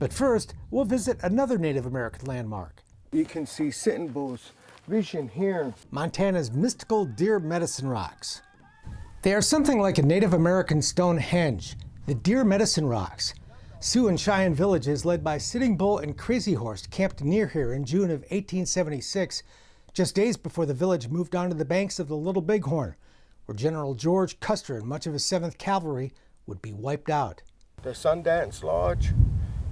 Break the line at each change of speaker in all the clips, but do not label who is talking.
But first, we'll visit another Native American landmark.
You can see Sitting Bull's vision here.
Montana's mystical Deer Medicine Rocks. They are something like a Native American Stonehenge, the Deer Medicine Rocks. Sioux and Cheyenne villages led by Sitting Bull and Crazy Horse camped near here in June of 1876, just days before the village moved onto the banks of the Little Bighorn, where General George Custer and much of his 7th Cavalry would be wiped out.
The Sundance Lodge,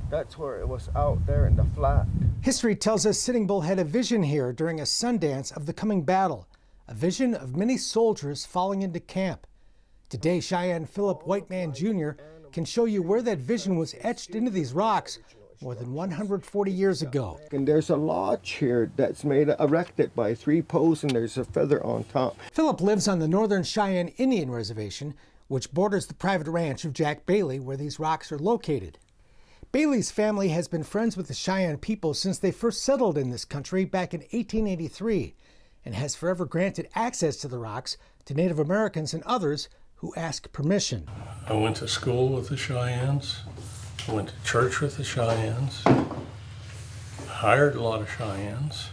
that's where it was out there in the flat.
History tells us Sitting Bull had a vision here during a Sundance of the coming battle, a vision of many soldiers falling into camp. Today, Cheyenne Philip Whiteman Jr. can show you where that vision was etched into these rocks more than 140 years ago.
And there's a lodge here that's erected by 3 posts, and there's a feather on top.
Philip lives on the Northern Cheyenne Indian Reservation, which borders the private ranch of Jack Bailey, where these rocks are located. Bailey's family has been friends with the Cheyenne people since they first settled in this country back in 1883, and has forever granted access to the rocks to Native Americans and others who ask permission.
I went to school with the Cheyennes. I went to church with the Cheyennes. Hired a lot of Cheyennes.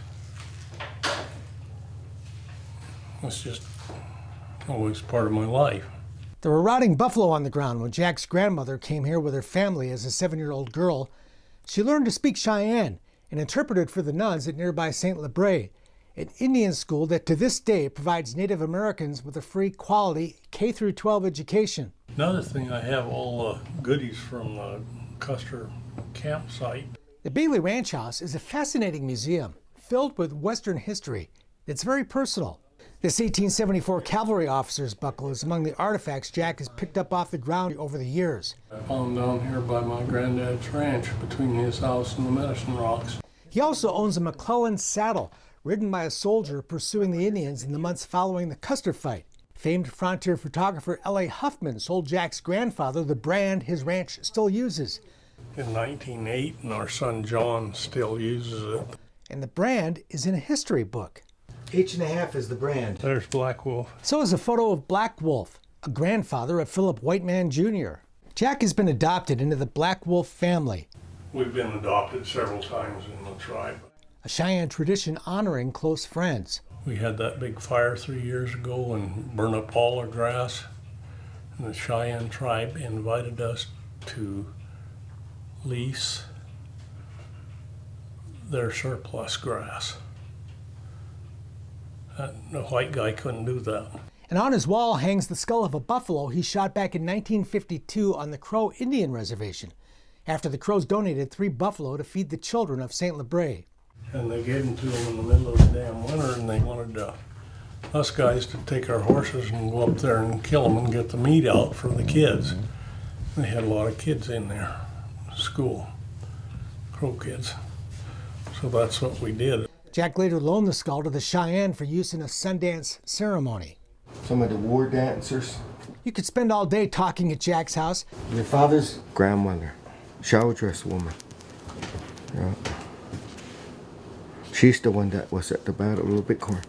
It's just always part of my life.
There were rotting buffalo on the ground when Jack's grandmother came here with her family as a 7-year-old girl. She learned to speak Cheyenne and interpreted for the nuns at nearby St. Lebré, an Indian school that to this day provides Native Americans with a free, quality K-12 education.
Another thing, I have all the goodies from the Custer campsite.
The Bailey Ranch House is a fascinating museum filled with Western history that's very personal. This 1874 cavalry officer's buckle is among the artifacts Jack has picked up off the ground over the years.
I found down here by my granddad's ranch between his house and the Medicine Rocks.
He also owns a McClellan saddle ridden by a soldier pursuing the Indians in the months following the Custer fight. Famed frontier photographer L.A. Huffman sold Jack's grandfather the brand his ranch still uses.
In 1908, and our son John still uses it.
And the brand is in a history book. H&1/2 is the brand.
There's Black Wolf.
So is a photo of Black Wolf, a grandfather of Philip Whiteman Jr. Jack has been adopted into the Black Wolf family.
We've been adopted several times in the tribe.
A Cheyenne tradition honoring close friends.
We had that big fire 3 years ago and burned up all our grass. And the Cheyenne tribe invited us to lease their surplus grass. The white guy couldn't do that.
And on his wall hangs the skull of a buffalo he shot back in 1952 on the Crow Indian Reservation, after the Crows donated 3 buffalo to feed the children of St. Lebré.
And they gave them to them in the middle of the damn winter, and they wanted us guys to take our horses and go up there and kill them and get the meat out for the kids. They had a lot of kids in there, school, Crow kids. So that's what we did.
Jack later loaned the skull to the Cheyenne for use in a Sundance ceremony.
Some of the war dancers.
You could spend all day talking at Jack's house.
Your father's grandmother, shower dress woman. Yeah. She's the one that was at the Battle of Little Bighorn.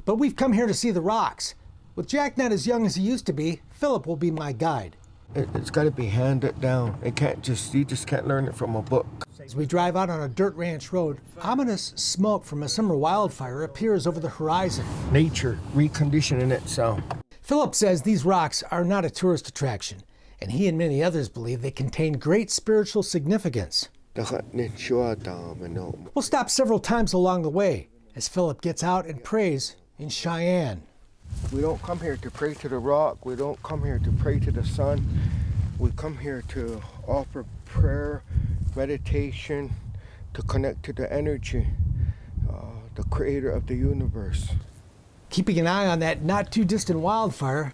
But we've come here to see the rocks. With Jack not as young as he used to be, Philip will be my guide.
It's got to be handed down. You just can't learn it from a book.
As we drive out on a dirt ranch road, ominous smoke from a summer wildfire appears over the horizon.
Nature reconditioning itself.
Philip says these rocks are not a tourist attraction, and he and many others believe they contain great spiritual significance. We'll stop several times along the way as Philip gets out and prays in Cheyenne.
We don't come here to pray to the rock. We don't come here to pray to the sun. We come here to offer prayer, meditation, to connect to the energy, the creator of the universe.
Keeping an eye on that not too distant wildfire,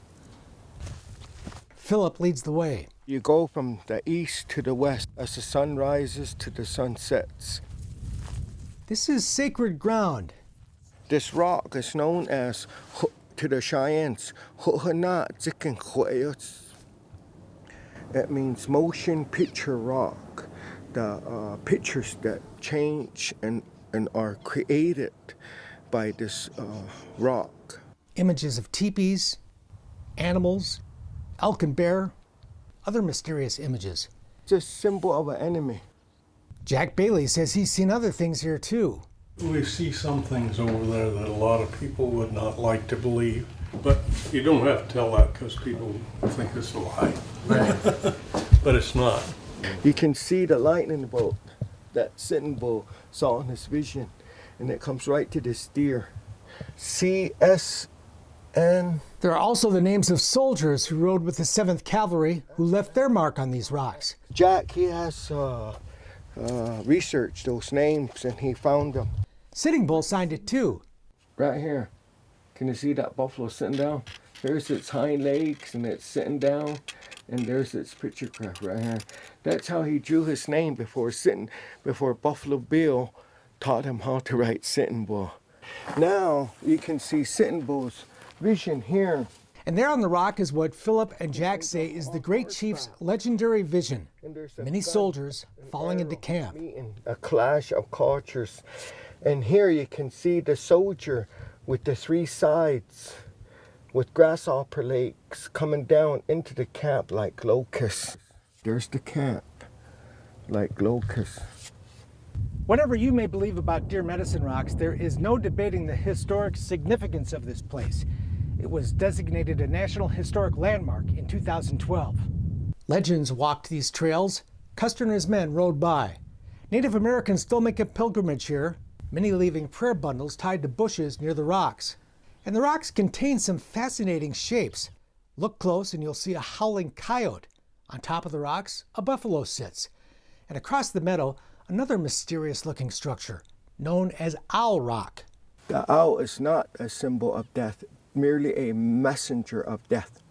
Philip leads the way.
You go from the east to the west as the sun rises to the sun sets.
This is sacred ground.
This rock is known as, to the Cheyennes, it means motion picture rock. The pictures that change and are created by this rock.
Images of teepees, animals, elk and bear, other mysterious images.
It's a symbol of an enemy.
Jack Bailey says he's seen other things here too.
We see some things over there that a lot of people would not like to believe, but you don't have to tell that because people think it's a lie.
Right.
But it's not.
You can see the lightning bolt that Sitting Bull saw in his vision, and it comes right to this deer. CSN.
There are also the names of soldiers who rode with the 7th Cavalry who left their mark on these rocks.
Jack, he has researched those names, and he found them.
Sitting Bull signed it too.
Right here. Can you see that buffalo sitting down? There's its hind legs, and it's sitting down, and there's its picture craft right here. That's how he drew his name before Buffalo Bill taught him how to write Sitting Bull. Now you can see Sitting Bull's vision here.
And there on the rock is what Philip and Jack say is the great chief's legendary vision. Many soldiers falling into camp.
A clash of cultures. And here you can see the soldier with the 3 sides, with grasshopper legs coming down into the camp like locusts. There's the camp, like locusts.
Whatever you may believe about Deer Medicine Rocks, there is no debating the historic significance of this place. It was designated a National Historic Landmark in 2012. Legends walked these trails. Custer and his men rode by. Native Americans still make a pilgrimage here, many leaving prayer bundles tied to bushes near the rocks. And the rocks contain some fascinating shapes. Look close and you'll see a howling coyote. On top of the rocks, a buffalo sits. And across the meadow, another mysterious-looking structure, known as Owl Rock.
The owl is not a symbol of death, merely a messenger of death.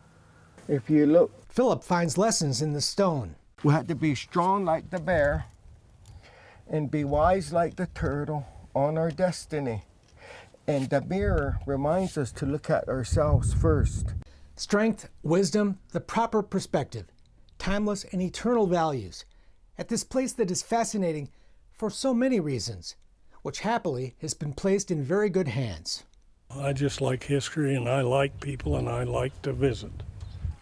If you look,
Philip finds lessons in the stone.
we have to be strong like the bear and be wise like the turtle on our destiny. And the mirror reminds us to look at ourselves first.
Strength, wisdom, the proper perspective, timeless and eternal values. At this place that is fascinating for so many reasons, which happily has been placed in very good hands.
I just like history, and I like people, and I like to visit.